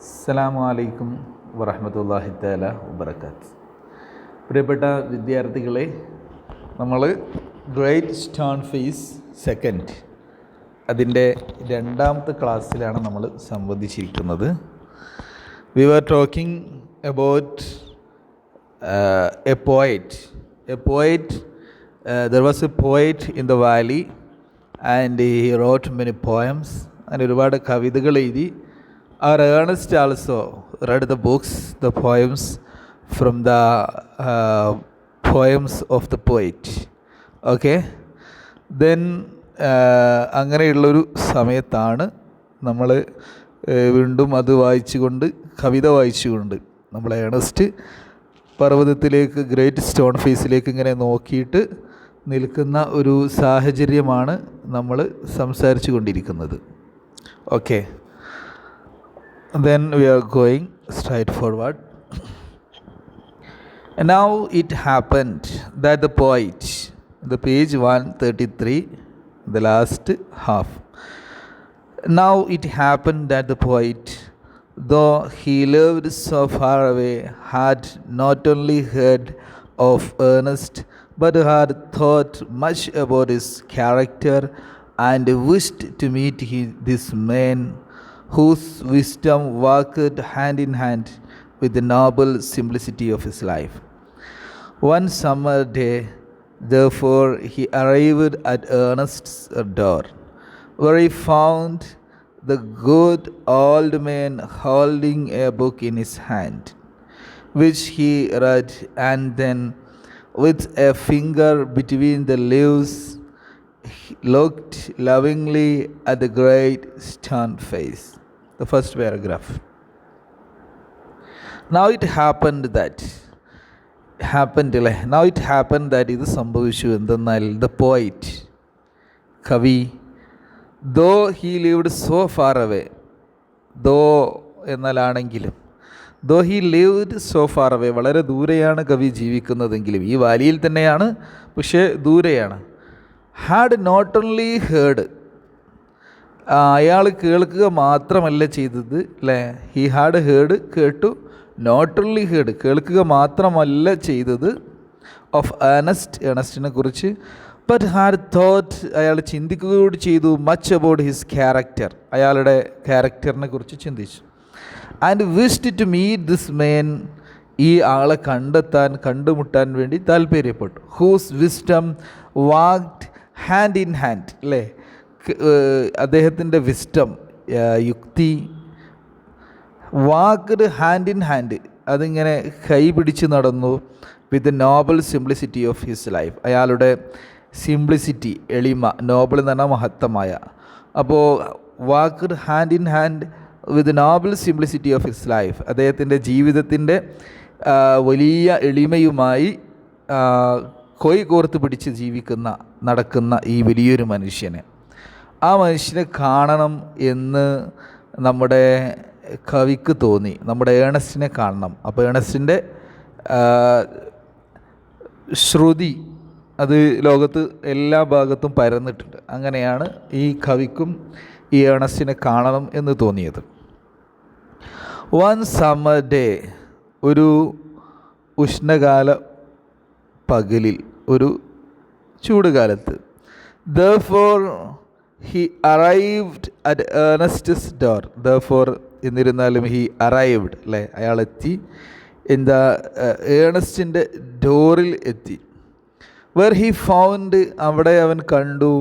അസ്സലാമു അലൈക്കും വറഹ്മത്തുള്ളാഹി തആല വബറകാത്ത്. പ്രിയപ്പെട്ട വിദ്യാർത്ഥികളെ, നമ്മൾ ഗ്രേറ്റ് സ്റ്റോൺ ഫേസ് സെക്കൻഡ് അതിൻ്റെ രണ്ടാമത്തെ ക്ലാസ്സിലാണ് നമ്മൾ സംബന്ധിച്ചിരിക്കുന്നത്. We were talking about a poet. There was a poet in the valley and he wrote many poems. അങ്ങനെ ഒരുപാട് കവിതകൾ എഴുതി. Our Ernest also read the books, the poems from the poems of the poet. Okay? Then അങ്ങനെയുള്ളൊരു സമയത്താണ് നമ്മൾ വീണ്ടും അത് വായിച്ചുകൊണ്ട്, കവിത വായിച്ചുകൊണ്ട് നമ്മൾ ഏണസ്റ്റ് പർവ്വതത്തിലേക്ക്, ഗ്രേറ്റ് സ്റ്റോൺ ഫേസിലേക്ക് ഇങ്ങനെ നോക്കിയിട്ട് നിൽക്കുന്ന ഒരു സാഹചര്യമാണ് നമ്മൾ സംസാരിച്ചു കൊണ്ടിരിക്കുന്നത്. Okay, then we are going straight forward. And now it happened that the poet, the page 133, the last half. Now it happened that the poet, though he lived so far away, had not only heard of Ernest, but had thought much about his character and wished to meet this man whose wisdom walked hand in hand with the noble simplicity of his life. One summer day, therefore, he arrived at Ernest's door, where he found the good old man holding a book in his hand, which he read, and then, with a finger between the leaves, he looked lovingly at the great stone face. The first paragraph. Now it happened that ഇത് സംഭവിച്ചു എന്തെന്നാൽ the poet, കവി, though he lived so far away, though എന്നാലാണെങ്കിലും, though he lived so far away, വളരെ ദൂരെയാണ് കവി ജീവിക്കുന്നതെങ്കിലും, ഈ വാലിയിൽ തന്നെയാണ്, പക്ഷേ ദൂരെയാണ്. had not only heard, അയാൾ കേൾക്കുക മാത്രമല്ല ചെയ്തത്, അല്ലേ? ഹി ഹാഡ് ഹേർഡ്, കേട്ടു. നോട്ട് ഓൺലി ഹേർഡ്, കേൾക്കുക മാത്രമല്ല ചെയ്തത്. ഓഫ് ഏണസ്റ്റിനെ കുറിച്ച്. ബട്ട് ഹാഡ് തോട്ട്, അയാൾ ചിന്തിക്കുക കൂടി ചെയ്തു. മച്ച് അബൌട്ട് ഹിസ് ക്യാരക്ടർ, അയാളുടെ ക്യാരക്ടറിനെ കുറിച്ച് ചിന്തിച്ചു. And wished to meet this man, ഈ ആളെ കണ്ടുമുട്ടാൻ വേണ്ടി താല്പര്യപ്പെട്ടു. Whose wisdom walked hand in hand, അല്ലേ? അദ്ദേഹത്തിൻ്റെ വിസ്ഡം, യുക്തി, വാക്ക്ഡ് ഹാൻഡ് ഇൻ ഹാൻഡ്, അതിങ്ങനെ കൈ പിടിച്ച് നടന്നു. With the Nobel simplicity of his life, അയാളുടെ സിംപ്ലിസിറ്റി, എളിമ, നോബൽ എന്ന് പറഞ്ഞാൽ മഹത്തമായ. അപ്പോൾ walked hand in hand with Nobel simplicity of his life, അദ്ദേഹത്തിൻ്റെ ജീവിതത്തിൻ്റെ വലിയ എളിമയുമായി കോർത്ത് പിടിച്ച് നടക്കുന്ന ഈ വലിയൊരു മനുഷ്യനെ, ആ മനുഷ്യനെ കാണണം എന്ന് നമ്മുടെ കവിക്ക് തോന്നി. നമ്മുടെ ഏണസ്റ്റിനെ കാണണം. അപ്പോൾ ഏണസ്റ്റിൻ്റെ ശ്രുതി അത് ലോകത്ത് എല്ലാ ഭാഗത്തും പരന്നിട്ടുണ്ട്. അങ്ങനെയാണ് ഈ കവിക്കും ഈ ഏണസ്റ്റിനെ കാണണം എന്ന് തോന്നിയത്. വൺ സമ്മർ ഡേ, ഒരു ഉഷ്ണകാല പകലിൽ, ഒരു ചൂടുകാലത്ത്. therefore he arrived at Ernest's door. therefore എന്നിരുന്നാലും he arrived, അല്ലേ? അയാൾ എത്തി. എന്താ, ഏണസ്റ്റിൻ്റെ ഡോറിൽ എത്തി. where he found, അവിടെ അവൻ കണ്ടു,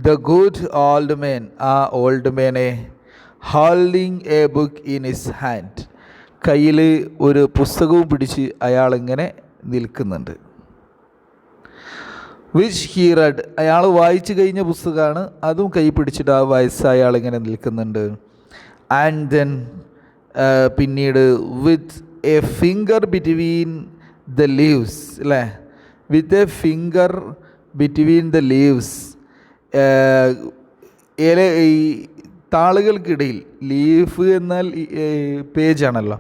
the good old man, ആ old Mane, holding a book in his hand, കയ്യിൽ ഒരു പുസ്തകവും പിടിച്ച് അയാളിങ്ങനെ നിൽക്കുന്നുണ്ട്. വിച്ച് ഹി റെഡ്, അയാൾ വായിച്ചു കഴിഞ്ഞ പുസ്തകമാണ്, അതും കൈ പിടിച്ചിട്ട് ആ വയസ്സായ അയാളിങ്ങനെ നിൽക്കുന്നുണ്ട്. ആൻഡ് ദെൻ, പിന്നീട്, with a finger between the leaves, അല്ലേ? With a finger between the leaves, ഈ താളുകൾക്കിടയിൽ, ലീഫ് എന്നാൽ പേജാണല്ലോ,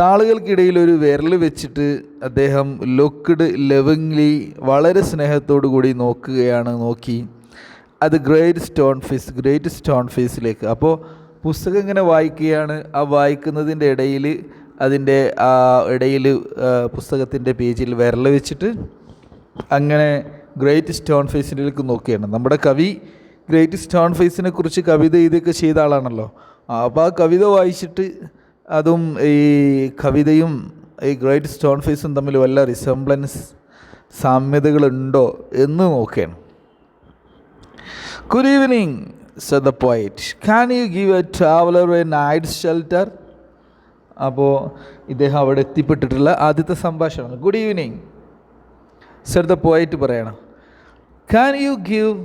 താളുകൾക്കിടയിൽ ഒരു വിരൽ വെച്ചിട്ട് അദ്ദേഹം ലുക്ക്ഡ് ലവിംഗ്ലി, വളരെ സ്നേഹത്തോടു കൂടി നോക്കി അത് ഗ്രേറ്റ് സ്റ്റോൺ ഫേസിലേക്ക്. അപ്പോൾ പുസ്തകം ഇങ്ങനെ വായിക്കുകയാണ്. ആ വായിക്കുന്നതിൻ്റെ ഇടയിൽ അതിൻ്റെ ഇടയിൽ പുസ്തകത്തിൻ്റെ പേജിൽ വിരൽ വെച്ചിട്ട് അങ്ങനെ ഗ്രേറ്റ് സ്റ്റോൺ ഫേസിലേക്ക് നോക്കുകയാണ്. നമ്മുടെ കവി ഗ്രേറ്റ് സ്റ്റോൺ ഫേസിനെ കുറിച്ച് കവിത ഇതൊക്കെ ചെയ്ത ആളാണല്ലോ. അപ്പോൾ ആ കവിത വായിച്ചിട്ട് അതും ഈ കവിതയും ഈ ഗ്രേറ്റ് സ്റ്റോൺ ഫേസും തമ്മിൽ വല്ല റിസംബ്ലൻസ് സാമ്യതകളുണ്ടോ എന്ന് നോക്കുകയാണ്. Good evening said the poet. Can you give a traveler a night's shelter? അപ്പോൾ ഇദ്ദേഹം അവിടെ എത്തിപ്പെട്ടിട്ടുള്ള ആദ്യത്തെ സംഭാഷണം. Good evening said the poet പറയണം. Can you give,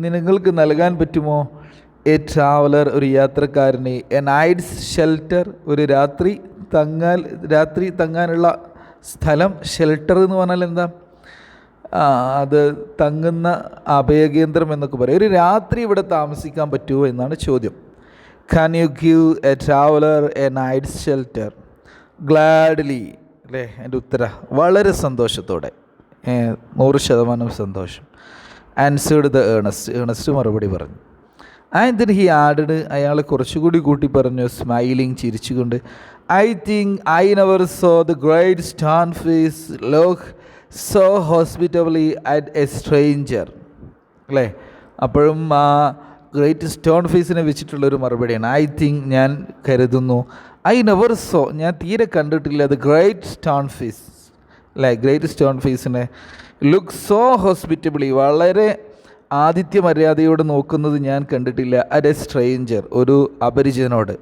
നിങ്ങൾക്ക് നൽകാൻ പറ്റുമോ, എ ട്രാവലർ, ഒരു യാത്രക്കാരന്, എ നൈറ്റ്സ് ഷെൽട്ടർ, ഒരു രാത്രി തങ്ങാനുള്ള സ്ഥലം. ഷെൽട്ടർ എന്ന് പറഞ്ഞാൽ എന്താ, അത് തങ്ങുന്ന അഭയകേന്ദ്രം എന്നൊക്കെ പറയും. ഒരു രാത്രി ഇവിടെ താമസിക്കാൻ പറ്റുമോ എന്നാണ് ചോദ്യം. Can you give a traveler a night's shelter? Gladly, അല്ലേ എൻ്റെ ഉത്തരം. വളരെ സന്തോഷത്തോടെ, 100% സന്തോഷം. ആൻസേർഡ് ദ ഏണസ്റ്റ് മറുപടി പറഞ്ഞു. ആൻഡ് ദെൻ ഹി ആഡഡ്, അയാൾ കുറച്ചുകൂടി കൂട്ടി പറഞ്ഞു, സ്മൈലിങ്, ചിരിച്ചുകൊണ്ട്, I think I never saw the great stone face look so hospitably at a stranger. അല്ലേ, അപ്പോഴും ആ ഗ്രേറ്റ് സ്റ്റോൺ ഫേസിനെ വെച്ചിട്ടുള്ളൊരു മറുപടിയാണ്. ഐ തിങ്ക്, ഞാൻ കരുതുന്നു, ഐ നെവർ സോ, ഞാൻ തീരെ കണ്ടിട്ടില്ല, ദ ഗ്രേറ്റ് സ്റ്റോൺ ഫേസ്, അല്ലേ, ഗ്രേറ്റ് സ്റ്റോൺ ഫേസിനെ ലുക്ക് സോ ഹോസ്പിറ്റബിളി, വളരെ ആതിഥ്യ മര്യാദയോടെ നോക്കുന്നത് ഞാൻ കണ്ടിട്ടില്ല, അറ്റ് എ സ്ട്രേഞ്ചർ, ഒരു അപരിചിതനോട്.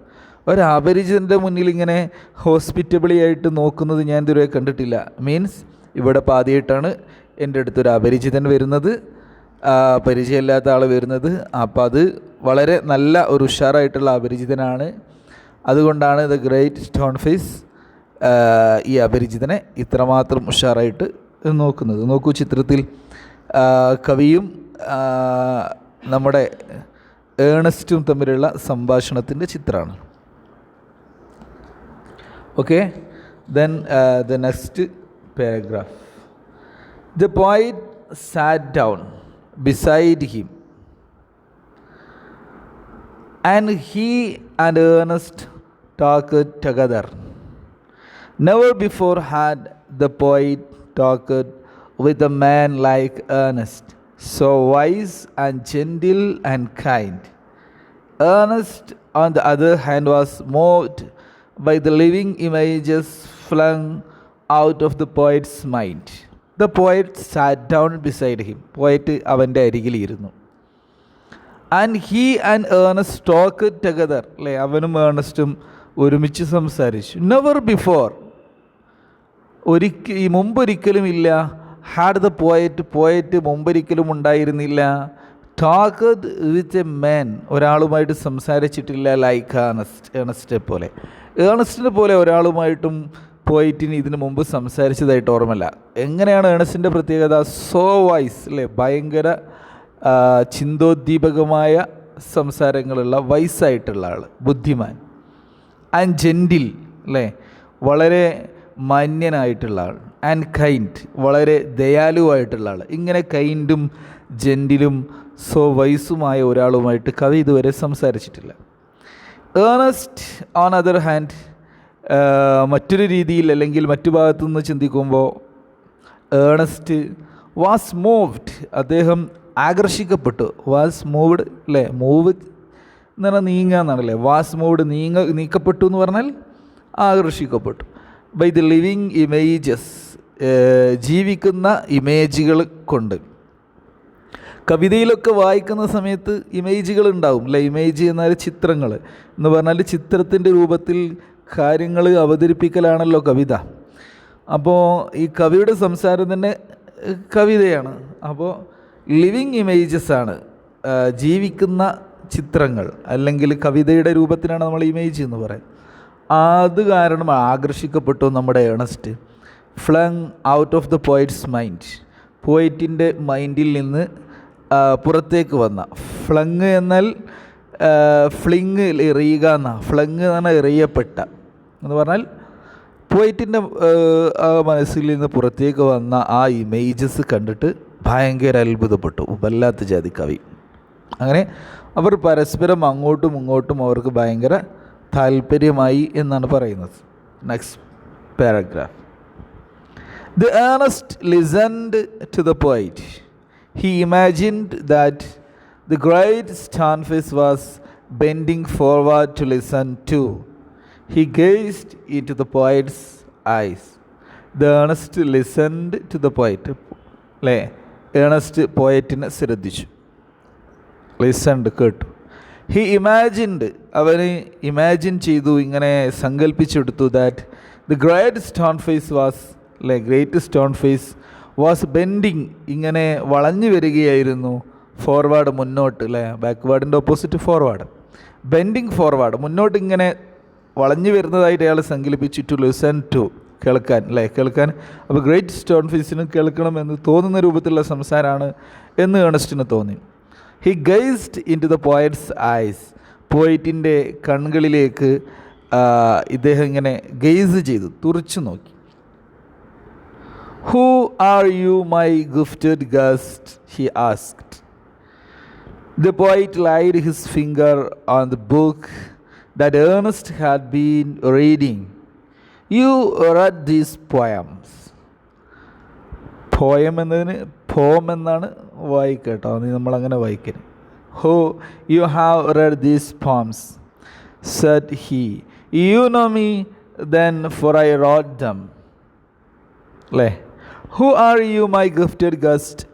ഒരു അപരിചിതൻ്റെ മുന്നിൽ ഇങ്ങനെ ഹോസ്പിറ്റബിളി ആയിട്ട് നോക്കുന്നത് ഞാൻ ഇതുവരെ കണ്ടിട്ടില്ല. മീൻസ് ഇവിടെ പാതിയായിട്ടാണ് എൻ്റെ അടുത്തൊരു അപരിചിതൻ വരുന്നത്, പരിചയമില്ലാത്ത ആൾ വരുന്നത്. അപ്പോൾ അത് വളരെ നല്ല ഒരു ഉഷാറായിട്ടുള്ള അപരിചിതനാണ്. അതുകൊണ്ടാണ് ദ ഗ്രേറ്റ് സ്റ്റോൺ ഫേസ് ഈ അപരിചിതനെ ഇത്രമാത്രം ഉഷാറായിട്ട് നോക്കുന്നത്. നോക്കൂ, ചിത്രത്തിൽ കവിയും നമ്മുടെ ഏണസ്റ്റും തമ്മിലുള്ള സംഭാഷണത്തിൻ്റെ ചിത്രമാണ്. Okay, then the next paragraph. The poet sat down beside him, and he and Ernest talked together. Never before had the poet talked with a man like Ernest, so wise and gentle and kind. Ernest, on the other hand, was moved by the living images flung out of the poet's mind. The poet sat down beside him. Poet അവൻ്റെ അരികിലിരുന്നു. And he and Ernest talk together, അല്ലേ, അവനും ഏർണസ്റ്റും ഒരുമിച്ച് സംസാരിച്ചു. Never before, മുമ്പൊരിക്കലും ഇല്ല. Had the poet മുമ്പൊരിക്കലും ഉണ്ടായിരുന്നില്ല. Talked with a man, ഒരാളുമായിട്ട് സംസാരിച്ചിട്ടില്ല. Like ഏണസ്റ്റിനെ പോലെ ഒരാളുമായിട്ടും പോയിറ്റിന് ഇതിനു മുമ്പ് സംസാരിച്ചതായിട്ട് ഓർമ്മയില്ല. എങ്ങനെയാണ് ഏണസ്റ്റിൻ്റെ പ്രത്യേകത? സോ വൈസ്, അല്ലേ, ഭയങ്കര ചിന്തോദ്ദീപകമായ സംസാരങ്ങളുള്ള, വൈസായിട്ടുള്ള ആൾ, ബുദ്ധിമാൻ. ആൻഡ് ജെൻറ്റിൽ, അല്ലേ, വളരെ മാന്യനായിട്ടുള്ള ആൾ. ആൻഡ് കൈൻഡ്, വളരെ ദയാലുവായിട്ടുള്ള ആൾ. ഇങ്ങനെ കൈൻഡും ജെൻറ്റിലും സോ വൈസുമായ ഒരാളുമായിട്ട് കവി ഇതുവരെ സംസാരിച്ചിട്ടില്ല. ഏർണസ്റ്റ് ഓൺ അതർ ഹാൻഡ്, മറ്റൊരു രീതിയിൽ അല്ലെങ്കിൽ മറ്റു ഭാഗത്തു നിന്ന് ചിന്തിക്കുമ്പോൾ ഏർണസ്റ്റ് വാസ് മൂവ്ഡ്, അദ്ദേഹം ആകർഷിക്കപ്പെട്ടു. വാസ് മൂവ്ഡ്, അല്ലേ, മൂവ് എന്ന് പറഞ്ഞാൽ നീങ്ങുക എന്നാണല്ലേ. വാസ് മൂവ്ഡ്, നീക്കപ്പെട്ടു എന്ന് പറഞ്ഞാൽ ആകർഷിക്കപ്പെട്ടു. ബൈ ദി ലിവിങ് ഇമേജസ്, ജീവിക്കുന്ന ഇമേജുകൾ കൊണ്ട്. കവിതയിലൊക്കെ വായിക്കുന്ന സമയത്ത് ഇമേജുകൾ ഉണ്ടാവും, അല്ലേ. ഇമേജ് എന്നാൽ ചിത്രങ്ങൾ എന്ന് പറഞ്ഞാൽ ചിത്രത്തിൻ്റെ രൂപത്തിൽ കാര്യങ്ങൾ അവതരിപ്പിക്കലാണല്ലോ കവിത. അപ്പോൾ ഈ കവിയുടെ സംസാരം തന്നെ കവിതയാണ്. അപ്പോൾ ലിവിങ് ഇമേജസ് ആണ്, ജീവിക്കുന്ന ചിത്രങ്ങൾ, അല്ലെങ്കിൽ കവിതയുടെ രൂപത്തിലാണ് നമ്മൾ ഇമേജ് എന്ന് പറയുന്നത്. അത് കാരണം ആകർഷിക്കപ്പെട്ടു നമ്മുടെ Ernest. Flung out of the poet's mind, പോയിറ്റിൻ്റെ മൈൻഡിൽ നിന്ന് പുറത്തേക്ക് വന്ന. ഫ്ലങ് എന്നാൽ ഫ്ലിങ്, എറിയുക എന്നാണ്. ഫ്ലങ് എന്ന് പറഞ്ഞാൽ എറിയപ്പെട്ട എന്ന് പറഞ്ഞാൽ പോയിറ്റിൻ്റെ മനസ്സിൽ നിന്ന് പുറത്തേക്ക് വന്ന ആ ഇമേജസ് കണ്ടിട്ട് ഭയങ്കര അത്ഭുതപ്പെട്ടു. വല്ലാത്ത ജാതി കവി. അങ്ങനെ അവർ പരസ്പരം അങ്ങോട്ടും ഇങ്ങോട്ടും അവർക്ക് ഭയങ്കര താല്പര്യമായി എന്നാണ് പറയുന്നത്. Next paragraph. The Ernest listened to the poet. He imagined that the great stoneface was bending forward to listen too. He gazed into the poet's eyes. The Ernest listened to the poet. അല്ലേ, Ernest പോയറ്റിനെ ശ്രദ്ധിച്ചു. Listened, കേട്ടു. He imagined, അവന് imagine ചെയ്തു, ഇങ്ങനെ സങ്കല്പിച്ചെടുത്തു. That the great stone face was, അല്ലേ, great stone face was bending, ഇങ്ങനെ വളഞ്ഞു വരികയായിരുന്നു. ഫോർവേഡ്, മുന്നോട്ട്, അല്ലേ, ബാക്ക്വേർഡിൻ്റെ ഓപ്പോസിറ്റ് ഫോർവേഡ്. ബെൻഡിങ് ഫോർവേഡ്, മുന്നോട്ട് ഇങ്ങനെ വളഞ്ഞു വരുന്നതായിട്ട് അയാൾ സങ്കല്പിച്ചു. ടു ലിസൺ ടു, കേൾക്കാൻ, അല്ലേ, കേൾക്കാൻ. അപ്പോൾ ഗ്രേറ്റ് സ്റ്റോൺ ഫേസിന് കേൾക്കണമെന്ന് തോന്നുന്ന രൂപത്തിലുള്ള സംസാരമാണ് എന്ന് ഏണസ്റ്റിന് തോന്നി. He gazed into the poet's eyes. പോയറ്റിൻ്റെ കണ്ണുകളിലേക്ക് ഇദ്ദേഹം ഇങ്ങനെ ഗെയ്സ് ചെയ്തു, തുറച്ചു നോക്കി. Who are you my gifted guest, he asked. The poet laid his finger on the book that Ernest had been reading. You read these poems. Poem എന്നതിന് poem എന്നാണ് വായിക്കട്ടോ, നമ്മളങ്ങനെ വായിക്കരുത്. Oh you have read these poems, said he. You know me then for I wrote them. അല്ലേ, who are you my gifted guest,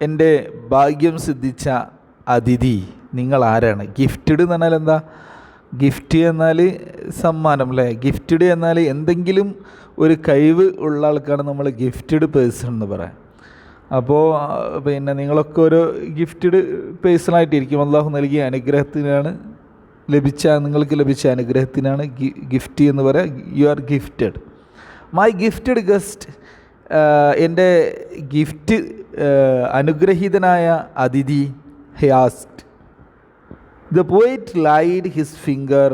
എൻ്റെ ഭാഗ്യം സിദ്ധിച്ച അതിഥി, നിങ്ങൾ ആരാണ്? ഗിഫ്റ്റഡ് എന്ന് പറഞ്ഞാൽ എന്താ? ഗിഫ്റ്റ് എന്നാൽ സമ്മാനം, അല്ലേ. ഗിഫ്റ്റഡ് എന്നാൽ എന്തെങ്കിലും ഒരു കഴിവ് ഉള്ള ആൾക്കാണ് നമ്മൾ ഗിഫ്റ്റഡ് പേഴ്സൺ എന്ന് പറയാം. അപ്പോൾ പിന്നെ നിങ്ങളൊക്കെ ഒരു ഗിഫ്റ്റഡ് പേഴ്സണായിട്ടിരിക്കും. അള്ളാഹു നൽകിയ അനുഗ്രഹത്തിനാണ് നിങ്ങൾക്ക് ലഭിച്ച അനുഗ്രഹത്തിനാണ് ഗിഫ്റ്റ് എന്ന് പറയാം. You are gifted. My gifted guest, എൻ്റെ ഗിഫ്റ്റ് അനുഗ്രഹീതനായ അതിഥി. He asked. The poet laid his finger.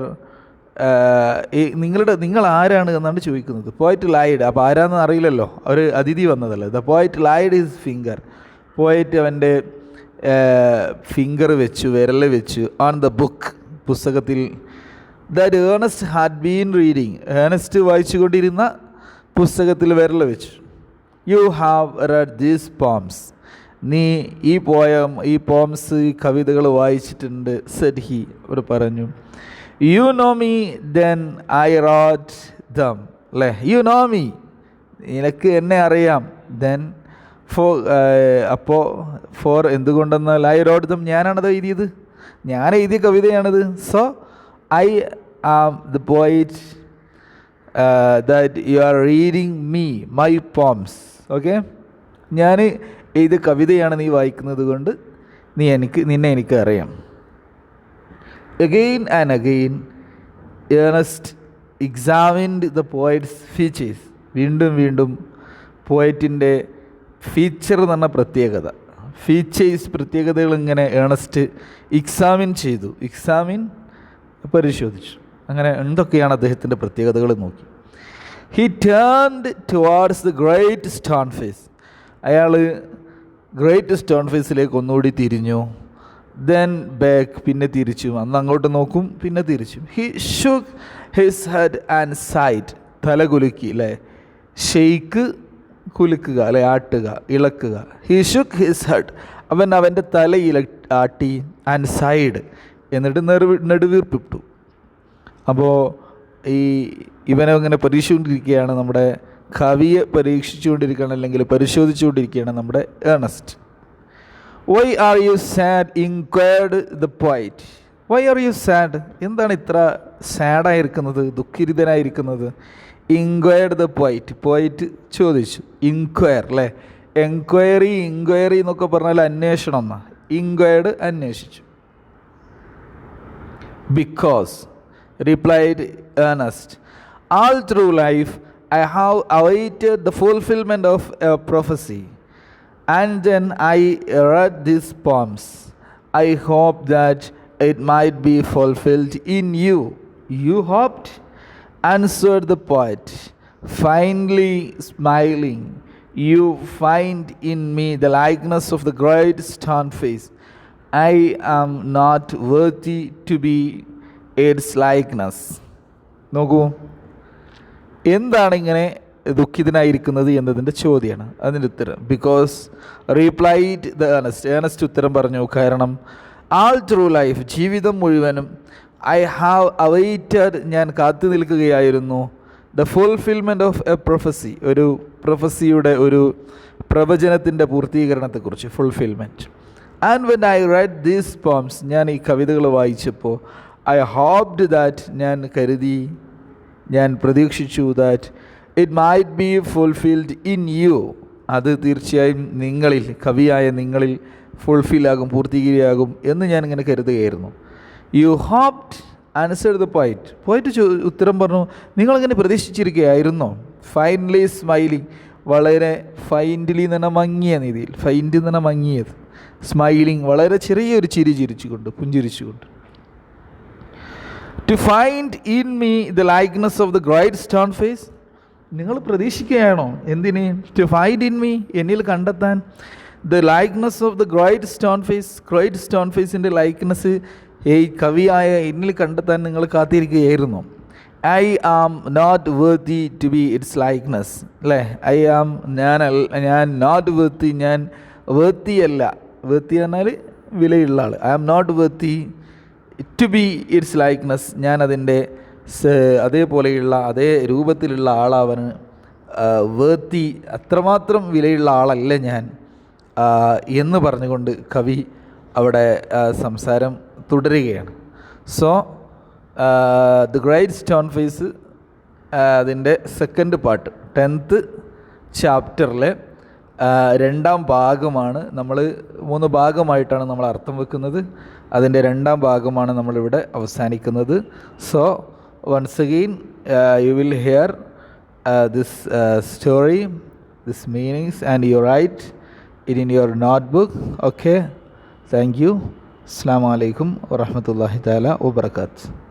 നിങ്ങൾ ആരാണ് എന്നാണ് ചോദിക്കുന്നത്. പോയറ്റ് ലൈഡ്, അപ്പോൾ ആരാന്ന് അറിയില്ലല്ലോ, ഒരു അതിഥി വന്നതല്ലേ. The poet laid his finger. Poet അവൻ്റെ ഫിംഗർ വെച്ചു, വിരൽ വെച്ചു, ഓൺ ദ ബുക്ക്, പുസ്തകത്തിൽ. That Ernest had been reading, Ernest വായിച്ചുകൊണ്ടിരുന്ന പുസ്തകത്തിൽ വിരൽ വെച്ചു. You have read these poems, നീ ഈ പോംസ്, ഈ കവിതകൾ വായിച്ചിട്ടുണ്ട്. സെഡ് ഹി, അവർ പറഞ്ഞു. You know me then I wrote them, അല്ലേ. യു നോ മീ, നിനക്ക് എന്നെ അറിയാം. ദെൻ ഫോർ എന്തുകൊണ്ടെന്നാൽ ഐ റോട്ട് ദം, ഞാനാണത് എഴുതിയത്, ഞാൻ എഴുതിയ കവിതയാണിത്. So I am the poet that you are reading me my poems. Okay, ഞാൻ ഇത് കവിതയാണ് നീ വായിക്കുന്നത് കൊണ്ട് നിന്നെ എനിക്ക് അറിയാം. Again and again Ernest examined the poet's features. വീണ്ടും വീണ്ടും പോയറ്റിൻ്റെ ഫീച്ചർ എന്ന് പറഞ്ഞ പ്രത്യേകത, ഫീച്ചേഴ്സ്, പ്രത്യേകതകൾ ഇങ്ങനെ ഏണസ്റ്റ് പരിശോധിച്ചു. അങ്ങനെ എന്തൊക്കെയാണ് അദ്ദേഹത്തിൻ്റെ പ്രത്യേകതകൾ നോക്കി. He turned towards the great stone face. അയാൾ ഗ്രേറ്റ് സ്റ്റോൺ ഫേസിലേക്ക് ഒന്നുകൂടി തിരിഞ്ഞു. ദെൻ ബാക്ക്, പിന്നെ തിരിച്ചു. അന്ന് അങ്ങോട്ട് നോക്കും, പിന്നെ തിരിച്ചു. He shook his head and side, തല കുലുക്കി, അല്ലേ. ഷെയ്ക്ക്, കുലുക്കുക, അല്ലെ, ആട്ടുക, ഇളക്കുക. ഹി ഷുക്ക് ഹിസ് ഹെഡ്, അവൻ്റെ തല ആട്ടി. ആൻഡ് സൈഡ്, എന്നിട്ട് നെടുവീർപ്പിട്ടു. അപ്പോൾ ഇവനെ അങ്ങനെ പരീക്ഷിച്ചുകൊണ്ടിരിക്കുകയാണ്, നമ്മുടെ കവിയെ പരീക്ഷിച്ചുകൊണ്ടിരിക്കുകയാണ്, അല്ലെങ്കിൽ പരിശോധിച്ചുകൊണ്ടിരിക്കുകയാണ് നമ്മുടെ Ernest. Why are you sad, inquired the poet. Why are you sad, എന്താണ് ഇത്ര സാഡായിരിക്കുന്നത്, ദുഃഖിതനായിരിക്കുന്നത്? ഇൻക്വയർഡ് ദ പോയിറ്റ്, പോയിറ്റ് ചോദിച്ചു. ഇൻക്വയർ, അല്ലേ, എൻക്വയറി എന്നൊക്കെ പറഞ്ഞാൽ അന്വേഷണം എന്നാ. ഇൻക്വയർഡ്, അന്വേഷിച്ചു. Because, replied Ernest, all through life I have awaited the fulfillment of a prophecy, and then I read these poems. I hoped that it might be fulfilled in you. You hoped? Answered the poet, finally smiling. You find in me the likeness of the great stone face. I am not worthy to be its likeness. നോക്കൂ, എന്താണ് ഇങ്ങനെ ദുഃഖിതനായിരിക്കുന്നത് എന്നതിൻ്റെ ചോദ്യമാണ് അതിൻ്റെ ഉത്തരം. Because റീപ്ലൈഡ് the Ernest ഉത്തരം പറഞ്ഞു, കാരണം ആൾ ത്രൂ ലൈഫ്, ജീവിതം മുഴുവനും, ഐ ഹാവ് അവൈറ്റഡ്, ഞാൻ കാത്തു നിൽക്കുകയായിരുന്നു, the fulfilment of a prophecy, ഒരു പ്രൊഫസിയുടെ, ഒരു പ്രവചനത്തിൻ്റെ പൂർത്തീകരണത്തെക്കുറിച്ച്, fulfilment. And when I read these poems, ഞാൻ ഈ കവിതകൾ വായിച്ചപ്പോൾ, ഐ ഹോപ്ഡ് ദാറ്റ്, ഞാൻ കരുതി, ഞാൻ പ്രതീക്ഷിച്ചു, that it might be fulfilled in you, അത് തീർച്ചയായും നിങ്ങളിൽ, കവിയായ നിങ്ങളിൽ ഫുൾഫില്ലാകും, പൂർത്തീകരിയാകും എന്ന് ഞാനിങ്ങനെ കരുതുകയായിരുന്നു. You hoped answered the poet, poet ഉത്തരം പറഞ്ഞു, നിങ്ങളിങ്ങനെ പ്രതീക്ഷിച്ചിരിക്കുകയായിരുന്നോ? ഫൈനലി സ്മൈലിംഗ്, വളരെ ഫൈൻഡ്ലി എന്ന് പറഞ്ഞാൽ മങ്ങിയ രീതിയിൽ, ഫൈൻഡ് എന്ന് പറഞ്ഞാൽ മങ്ങിയത്, സ്മൈലിംഗ് വളരെ ചെറിയൊരു ചിരി ചിരിച്ചുകൊണ്ട്, പുഞ്ചിരിച്ചുകൊണ്ട്. To find in me the likeness of the great stone face, നിങ്ങൾ പ്രതീക്ഷിക്കുകയാണോ? എന്തിന്? ടു ഫൈൻഡ് ഇൻ മീ, എന്നിൽ കണ്ടെത്താൻ, the likeness of the great stone face, great stone ഫേസിൻ്റെ ലൈക്ക്നെസ് ഈ കവിയായ എന്നിൽ കണ്ടെത്താൻ നിങ്ങൾ കാത്തിരിക്കുകയായിരുന്നു. I am not worthy to be its likeness, അല്ലേ? ഐ ആം, ഞാൻ നോട്ട് വർത്തി, ഞാൻ വർത്തിയല്ല, വർത്തി പറഞ്ഞാൽ വിലയുള്ള ആൾ. I am not worthy to be its likeness, ഞാൻ അതിൻ്റെ അതേപോലെയുള്ള അതേ രൂപത്തിലുള്ള ആളാവാൻ വർത്തി, അത്രമാത്രം വിലയുള്ള ആളല്ല ഞാൻ എന്ന് പറഞ്ഞുകൊണ്ട് കവി അവിടെ സംസാരം തുടരുകയാണ്. So the great stone face അതിൻ്റെ സെക്കൻഡ് പാർട്ട് 10th ചാപ്റ്ററിലെ രണ്ടാം ഭാഗമാണ്. നമ്മൾ 3 ഭാഗമായിട്ടാണ് നമ്മൾ അർത്ഥം വെക്കുന്നത്. അതിൻ്റെ രണ്ടാം ഭാഗമാണ് നമ്മളിവിടെ അവസാനിക്കുന്നത്. So once again you will hear this story, this meanings, and you write it in your notebook. Okay, thank you. Assalamu alaikum wa rahmatullahi ta'ala wa barakatuh.